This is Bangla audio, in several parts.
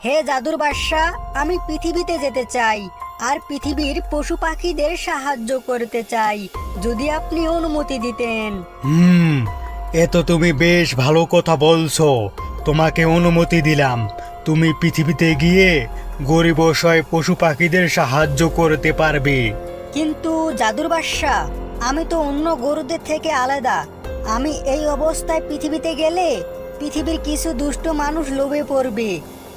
হে জাদুর বাদশা, আমি পৃথিবীতে যেতে চাই আর পৃথিবীর পশু পাখিদের সাহায্য করতে চাই, যদি আপনি অনুমতি দিতেন। হুম, এ তো তুমি বেশ ভালো কথা বলছো। তোমাকে অনুমতি দিলাম। তুমি পৃথিবীতে গিয়ে গরিব অসহায় পশু পাখিদের সাহায্য করতে পারবে। কিন্তু জাদুর বাদশা, আমি তো অন্য গরুদের থেকে আলাদা। আমি এই অবস্থায় পৃথিবীতে গেলে পৃথিবীর কিছু দুষ্ট মানুষ লোভে পড়বে,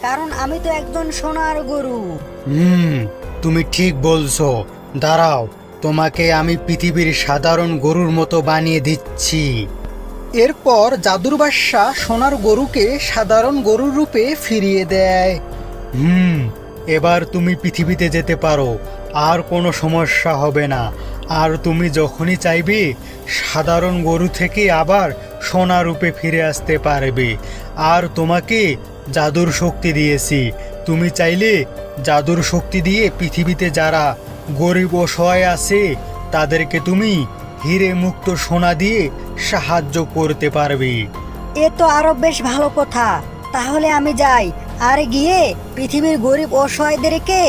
কারণ আমি তো একজন সোনার গরু। হুম, তুমি ঠিক বলছো। দাঁড়াও, তোমাকে আমি পৃথিবীর সাধারণ গরুর মতো বানিয়ে দিচ্ছি। এরপর জাদুর বাদশা সোনার গরুকে সাধারণ গরুর রূপে ফিরিয়ে দেয়। এবার তুমি পৃথিবীতে যেতে পারো, আর কোনো সমস্যা হবে না। আর তুমি যখনই চাইবে সাধারণ গরু থেকে আবার সোনা রূপে ফিরে আসতে পারবে। আর তোমাকে জাদুর শক্তি দিয়েছি। তুমি চাইলে জাদুর শক্তি দিয়ে পৃথিবীতে যারা গরিব অসহায় আছে তাদেরকে তুমি হিরে মুক্ত সোনা দিয়ে সাহায্য করতে পারবে। এ তো আরো বেশ ভালো কথা। তাহলে আমি যাই, আর গিয়ে পৃথিবীর গরিব অসহায়দেরকে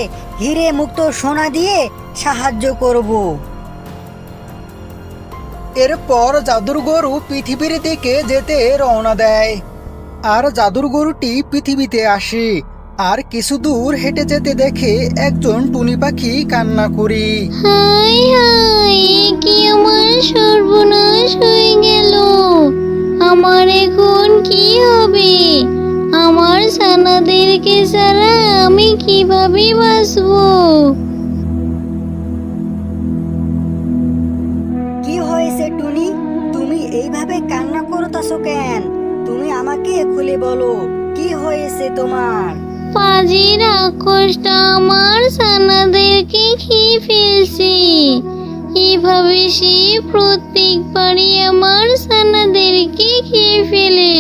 হিরে মুক্ত সোনা দিয়ে সাহায্য করব। এরপর জাদুর গরু পৃথিবীর দিকে যেতে রওনা দেয়। আর জাদুর গরুটি পৃথিবীতে আসে। আর কিছু দূর হেঁটে যেতে দেখে একজন টুনি পাখি কান্না করে। হাই হাই, কি আমার সর্বনাশ হয়ে গেল! আমার এখন কি হবে? আমার ছানাদেরকে ছাড়া আমি কিভাবে বাঁচবো? কি হয়েছে টুনি? তুমি এইভাবে কান্না করতেছো কেন? তুমি আমাকে খুলে বলো, কি হয়েছে তোমার? পাজি রাক্ষসটা আমার ছানাদেরকে খেয়ে ফেলছে। এভাবে সে প্রত্যেকবারই আমার ছানাদেরকে খেয়ে ফেলে।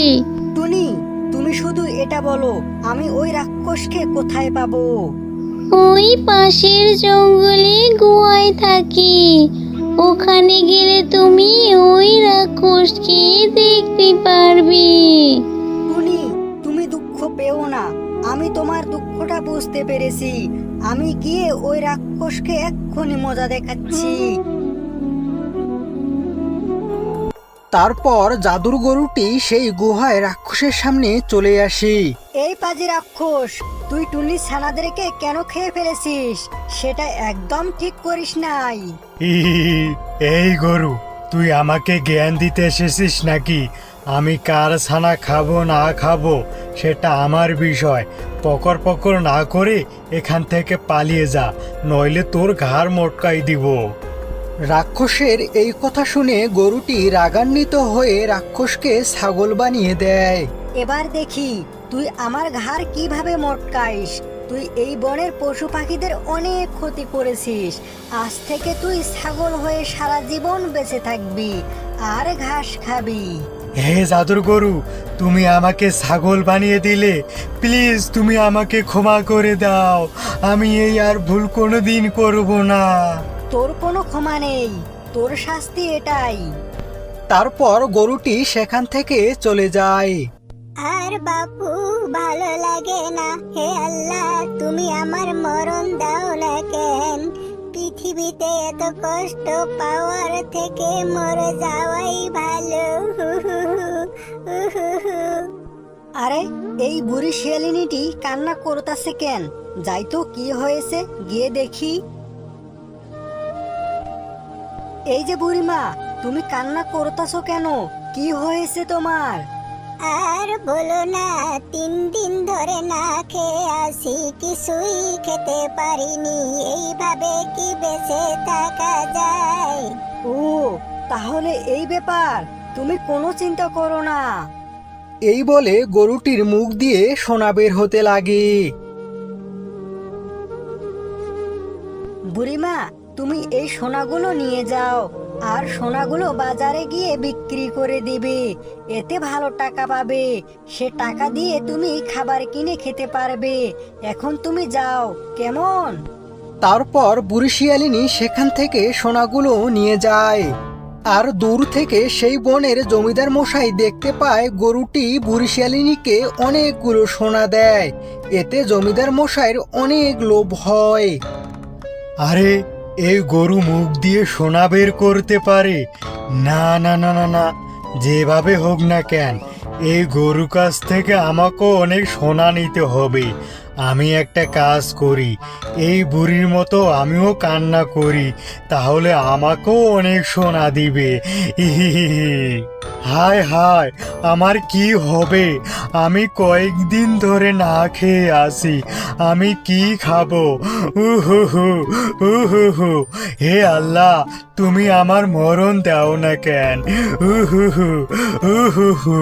টুনি, তুমি শুধু এটা বলো, আমি ওই রাক্ষসকে কোথায় পাবো? ওই পাশের জঙ্গলে গুহায় থাকি। ওখানে গেলে তুমি ওই রাক্ষসকে দেখতে পারবে। টুনি, তুমি দুঃখ পেও না, আমি তোমার দুঃখটা বুঝতে পেরেছি। আমি গিয়ে ওই রাক্ষসকে এক্ষুনি মজা দেখাচ্ছি। তারপর জাদুর গরুটি সেই গুহায় রাক্ষসের সামনে চলে আসে। এই পাজি রাক্ষস, তুই টুনির ছানাদেরকে কেন খেয়ে ফেলেছিস? সেটা একদম ঠিক করিস নাই। এই গরু, তুই আমাকে জ্ঞান দিতে এসেছিস নাকি? আমি কার ছানা খাবো না খাবো সেটা আমার বিষয়। পকর পকর না করে এখান থেকে পালিয়ে যা, নইলে তোর ঘাড় মটকাই দিব। রাক্ষসের এই কথা শুনে গরুটি রাগান্বিত হয়ে রাক্ষসকে ছাগল বানিয়ে দেয়। এবার দেখি তুই আমার ঘাড় কিভাবে মটকাইস। তুই এই বনের পশু পাখিদের অনেক ক্ষতি করেছিস। আজ থেকে তুই ছাগল হয়ে সারা জীবন বেঁচে থাকবি আর ঘাস খাবি। হে জাদুর গরু, তুমি আমাকে ছাগল বানিয়ে দিলে। প্লিজ তুমি আমাকে ক্ষমা করে দাও। আমি এই আর ভুল কোনোদিন করব না। তোর কোনো ক্ষমা নেই, তোর শাস্তি এটাই। তারপর গরুটি সেখান থেকে চলে যায়। আর বাপু, ভালো লাগে না। হে আল্লাহ, তুমি আমার মরণ দাও না কেন? পৃথিবীতে এত কষ্ট পাওয়ার থেকে মরে যাওয়াই ভালো। আরে, এই বুড়ি শিয়ালিনীটি কান্না করতেছে কেন? যাই তো, কি হয়েছে গিয়ে দেখি। এই যে বুড়িমা, তুমি কান্না করতেছো কেন? কি হয়েছে তোমার? আর বলো না, 3 দিন ধরে না খেয়ে আছি, কিছুই খেতে পারিনি। এইভাবে কি বেঁচে থাকা যায়? ও, তাহলে এই ব্যাপার। তুমি কোনো চিন্তা করো না। এই বলে গরুটির মুখ দিয়ে সোনা বের হতে লাগে। বুড়িমা, তুমি এই সোনাগুলো নিয়ে যাও, আর সোনাগুলো বাজারে গিয়ে বিক্রি করে দিবে। এতে ভালো টাকা পাবে। সে টাকা দিয়ে তুমি খাবার কিনে খেতে পারবে। এখন তুমি যাও, কেমন? তারপর বুড়ি শিয়ালিনী সেখান থেকে সোনাগুলো নিয়ে যায়। আর দূর থেকে সেই বনের জমিদার মশাই দেখতে পায় গরুটি বুড়ি শিয়ালিনীকে অনেকগুলো সোনা দেয়। এতে জমিদার মশাইয়ের অনেক লোভ হয়। আরে, এই গরু মুখ দিয়ে সোনা বের করতে পারে? না না না না না, যেভাবে হোক না কেন এই গরু কাছ থেকে আমাকেও অনেক সোনা নিতে হবে। আমি একটা কাজ করি, এই বুড়ির মতো আমিও কান্না করি, তাহলে আমাকেও অনেক সোনা দিবে। হায় হায়, আমার কি হবে? আমি কয়েকদিন ধরে না খেয়ে আসি, আমি কি খাবো? উহু উহু, হে আল্লাহ, তুমি আমার মরণ দাও না কেন? উহু উহু।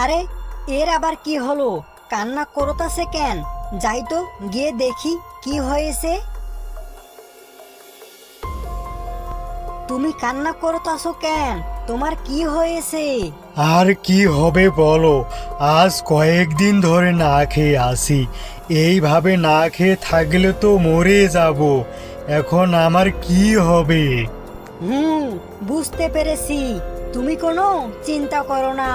আরে, এর আবার কি হলো? কান্না করতাছে কেন? যাই তো গিয়ে দেখি কি হয়েছে। তুমি কান্না করতাছো কেন? তোমার কি হয়েছে? আর কি হবে বলো, আজ কয়েকদিন ধরে না খেয়ে আসি, এইভাবে না খেয়ে থাকলে তো মরে যাব। এখন আমার কি হবে? বুঝতে পেরেছি, তুমি কোনো চিন্তা করো না।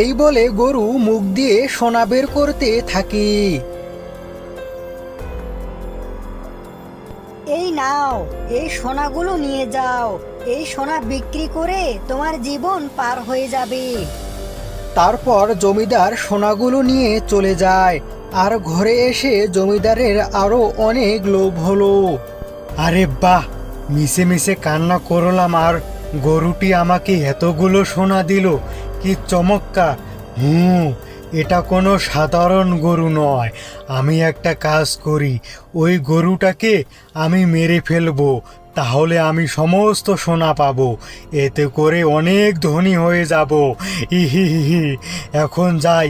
এই বলে গরু মুখ দিয়ে সোনা বের করতে থাকে। এই নাও, এই সোনাগুলো নিয়ে যাও। এই সোনা বিক্রি করে তোমার জীবন পার হয়ে যাবে। তারপর জমিদার সোনাগুলো নিয়ে চলে যায়। আর ঘরে এসে জমিদারের আরো অনেক লোভ হলো। আরে বাহ, মিশে মিশে কান্না করলাম আর গরুটি আমাকে এতগুলো সোনা দিল, কি চমৎকার! এটা কোনো সাধারণ গরু নয়। আমি একটা কাজ করি, ওই গরুটাকে আমি মেরে ফেলবো, তাহলে আমি সমস্ত সোনা পাবো, এতে করে অনেক ধনী হয়ে যাব। ইহি, এখন যাই,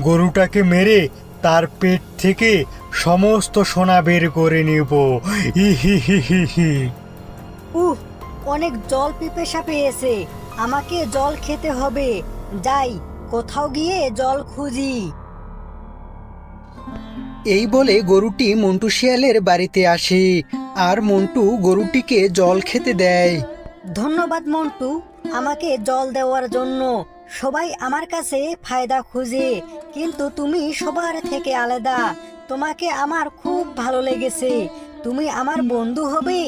গরুটাকে মেরে তার পেট থেকে সমস্ত সোনা বের করে নেব। ইহি। অনেক জল পিপাসা পেয়েছে, আমাকে জল খেতে হবে। যাই, কোথাও গিয়ে জল খুঁজি। এই বলে গরুটি মন্টু শিয়ালের বাড়িতে আসে আর মন্টু গরুটিকে জল খেতে দেয়। ধন্যবাদ মন্টু, আমাকে জল দেওয়ার জন্য। সবাই আমার কাছে ফায়দা খুঁজে, কিন্তু তুমি সবার থেকে আলাদা। তোমাকে আমার খুব ভালো লেগেছে। তুমি আমার বন্ধু হবে।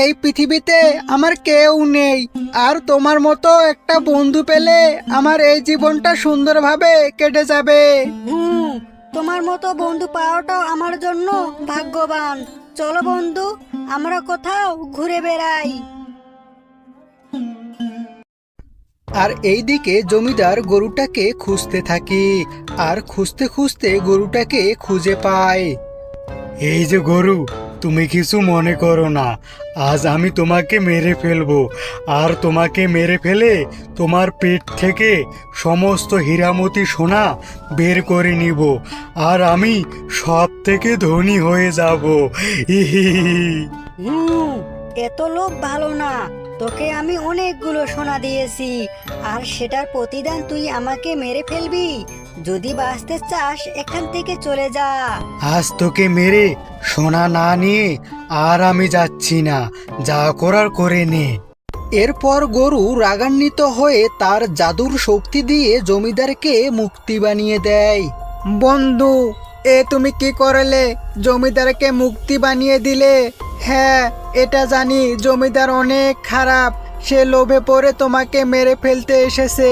এই পৃথিবীতে আমার কেউ নেই, আর তোমার মতো একটা বন্ধু পেলে আমার এই জীবনটা সুন্দরভাবে কেটে যাবে। তোমার মতো বন্ধু পাওয়াটাও আমার জন্য ভাগ্যবান। চলো বন্ধু, আমরা কোথাও ঘুরে বেড়াই। আর এইদিকে জমিদার গরুটাকে খুঁজতে থাকে, আর খুঁজতে খুঁজতে গরুটাকে খুঁজে পায়। এই যে গরু, তুমি কিছু মনে করো না, আজ আমি তোমাকে মেরে ফেলবো, আর তোমাকে মেরে ফেলে তোমার পেট থেকে সমস্ত হীরামতি সোনা বের করে নিব, আর আমি সব থেকে ধনী হয়ে যাব। এত লোভ ভালো না। তোকে আমি অনেকগুলো সোনা দিয়েছি, আর সেটার প্রতিদান তুই আমাকে মেরে ফেলবি? যদি বাঁচতে চাস এখান থেকে চলে যা। আজ তোকে মেরে সোনা না নিয়ে আর আমি যাচ্ছি না, যা করার করে নে। এরপর গরু রাগান্বিত হয়ে তার জাদুর শক্তি দিয়ে জমিদারকে মুক্তি বানিয়ে দেয়। বন্ধু, তুমি কি করলে? জমিদারকে মুক্তি বানিয়ে দিলে? হ্যাঁ, এটা জানি জমিদার অনেক খারাপ, সে লোভে পড়ে তোমাকে মেরে ফেলতে এসেছে।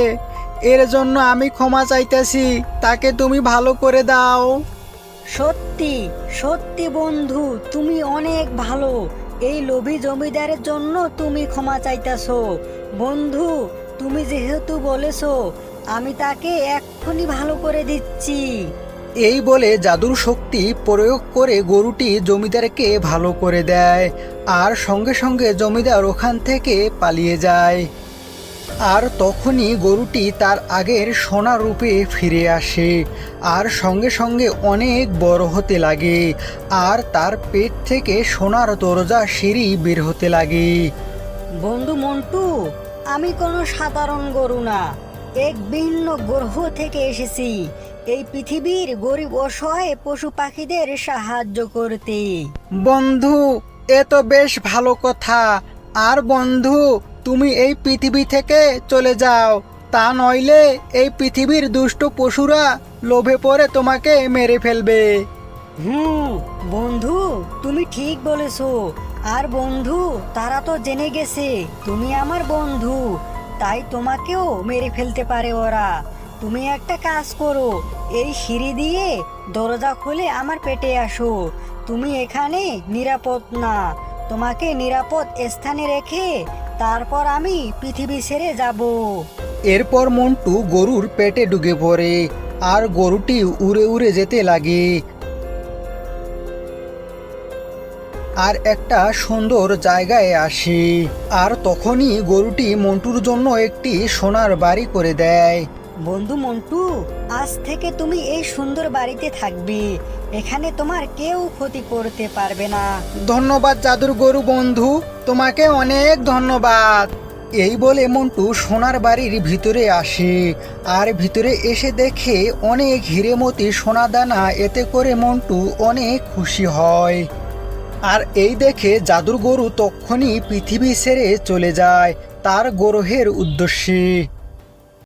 এর জন্য আমি ক্ষমা চাইতেছি, তাকে তুমি ভালো করে দাও। সত্যি সত্যি বন্ধু, তুমি অনেক ভালো। এই লোভী জমিদারের জন্য তুমি ক্ষমা চাইতেছো। বন্ধু, তুমি যেহেতু বলেছো, আমি তাকে এক্ষুনি ভালো করে দিচ্ছি। এই বলে জাদুর শক্তি প্রয়োগ করে গরুটি জমিদারকে ভালো করে দেয়, আর সঙ্গে সঙ্গে জমিদার ওখান থেকে পালিয়ে যায়। আর তখনই গরুটি তার আগের সোনা রূপে ফিরে আসে, আর সঙ্গে সঙ্গে অনেক বড় হতে লাগে, আর তার পেট থেকে সোনার দরজা সিঁড়ি বের হতে লাগে। বন্ধু মন্টু, আমি কোনো সাধারণ গরু না, এক ভিন্ন গ্রহ থেকে এসেছি এই পৃথিবীর গরিব অসহায় পশু পাখিদের সাহায্য করতে। বন্ধু, এ তো বেশ ভালো কথা। আর বন্ধু, তুমি এই পৃথিবী থেকে চলে যাও, তা নইলে এই পৃথিবীর দুষ্ট পশুরা লোভে পড়ে তোমাকে মেরে ফেলবে। বন্ধু, তুমি ঠিক বলেছো। আর বন্ধু, তারা তো জেনে গেছে তুমি আমার বন্ধু, তাই তোমাকেও মেরে ফেলতে পারে ওরা। তুমি একটা কাজ করো, এই সিঁড়ি দিয়ে দরজা খুলে আমার পেটে আসো। তুমি এখানে নিরাপদ না, তোমাকে নিরাপদ স্থানে রেখে তারপর আমি পৃথিবী ছেড়ে যাব। এরপর মন্টু গরুর পেটে ঢুকে পড়ে আর গরুটি উড়ে উড়ে যেতে লাগে আর একটা সুন্দর জায়গায় আসে। আর তখনই গরুটি মন্টুর জন্য একটি সোনার বাড়ি করে দেয়। বন্ধু মন্টু, আজ থেকে তুমি এই সুন্দর বাড়িতে থাকবে, এখানে তোমার কেউ ক্ষতি করতে পারবে না। ধন্যবাদ জাদুর গরু বন্ধু, তোমাকে অনেক ধন্যবাদ। এই বলে মন্টু সোনার বাড়ির ভিতরে আসে আর ভিতরে এসে দেখে অনেক হিরেমতি সোনা দানা। এতে করে মন্টু অনেক খুশি হয়। আর এই দেখে জাদুর গরু তক্ষুনি পৃথিবী ছেড়ে চলে যায় তার গ্রহের উদ্দেশ্যে।